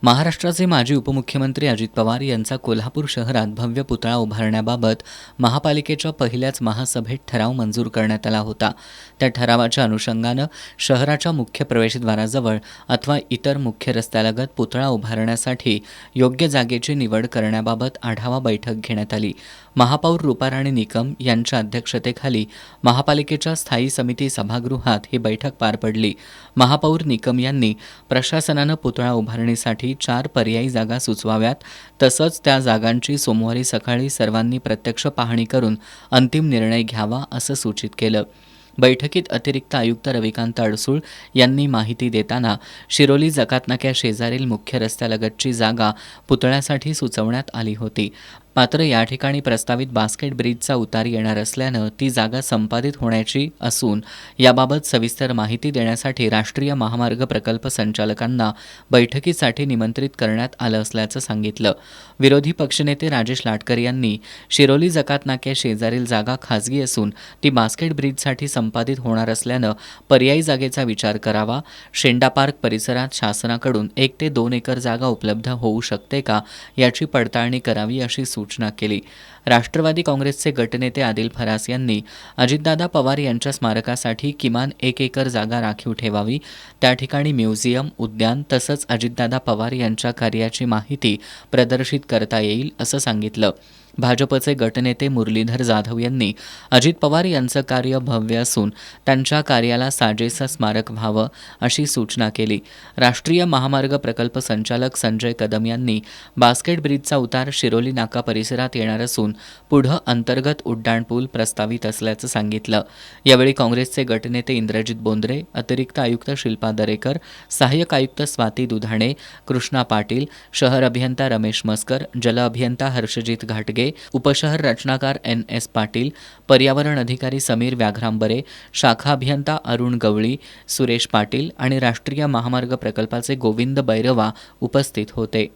महाराष्ट्राचे माजी उपमुख्यमंत्री अजित पवार यांचा कोल्हापूर शहरात भव्य पुतळा उभारण्याबाबत महापालिकेच्या पहिल्याच महासभेत ठराव मंजूर करण्यात आला होता. त्या ठरावाच्या अनुषंगानं शहराच्या मुख्य प्रवेशद्वाराजवळ अथवा इतर मुख्य रस्त्यालगत पुतळा उभारण्यासाठी योग्य जागेची निवड करण्याबाबत आढावा बैठक घेण्यात आली. महापौर रूपाराणी निकम यांच्या अध्यक्षतेखाली महापालिकेच्या स्थायी समिती सभागृहात ही बैठक पार पडली. महापौर निकम यांनी प्रशासनानं पुतळा उभारणीसाठी 4 पर्यायी जागा सुचवाव्यात, तसंच त्या जागांची सोमवारी सकाळी सर्वांनी प्रत्यक्ष पाहणी करून अंतिम निर्णय घ्यावा असं सूचित केलं. बैठकीत अतिरिक्त आयुक्त रविकांत अडसूळ यांनी माहिती देताना शिरोली जकातनाक्या शेजारील मुख्य रस्त्यालगतची जागा पुतळ्यासाठी सुचवण्यात आली होती. मात्र या ठिकाणी प्रस्तावित बास्केट ब्रिजचा उतार येणार असल्यानं ती जागा संपादित होण्याची असून याबाबत सविस्तर माहिती देण्यासाठी राष्ट्रीय महामार्ग प्रकल्प संचालकांना बैठकीसाठी निमंत्रित करण्यात आलं असल्याचं सांगितलं. विरोधी पक्षनेते राजेश लाटकर यांनी शिरोली जकातनाक्या शेजारील जागा खासगी असून ती बास्केट ब्रिजसाठी संपादित होणार असल्यानं पर्यायी जागेचा विचार करावा. शेंडा पार्क परिसरात शासनाकडून 1 ते 2 एकर जागा उपलब्ध होऊ शकते का याची पडताळणी करावी अशी सूचना केली. राष्ट्रवादी काँग्रेसचे गटनेते आदिल फरास यांनी अजितदादा पवार यांच्या स्मारकासाठी किमान 1 एकर जागा राखीव ठेवावी. त्या ठिकाणी म्युझियम, उद्यान तसंच अजितदादा पवार यांच्या कार्याची माहिती प्रदर्शित करता येईल असं सांगितलं. भाजपचे गटनेते मुरलीधर जाधव यांनी अजित पवार यांचं कार्य भव्य असून त्यांच्या कार्याला साजेसं स्मारक व्हावं अशी सूचना केली. राष्ट्रीय महामार्ग प्रकल्प संचालक संजय कदम यांनी बास्केट ब्रिजचा उतार शिरोली नाका परिसरात येणार असून पुढं अंतर्गत उड्डाणपूल प्रस्तावित असल्याचं सांगितलं. यावेळी काँग्रेसचे गटनेते इंद्रजित बोंद्रे, अतिरिक्त आयुक्त शिल्पा दरेकर, सहाय्यक आयुक्त स्वाती दुधाणे, कृष्णा पाटील, शहर अभियंता रमेश मस्कर, जल अभियंता हर्षजित घाटगे, उपशहर रचनाकार NS पाटील, पर्यावरण अधिकारी समीर व्याघ्रांबरे, शाखा अभियंता अरुण गवळी, सुरेश पाटील आणि राष्ट्रीय महामार्ग प्रकल्पाचे गोविंद बैरवा उपस्थित होते.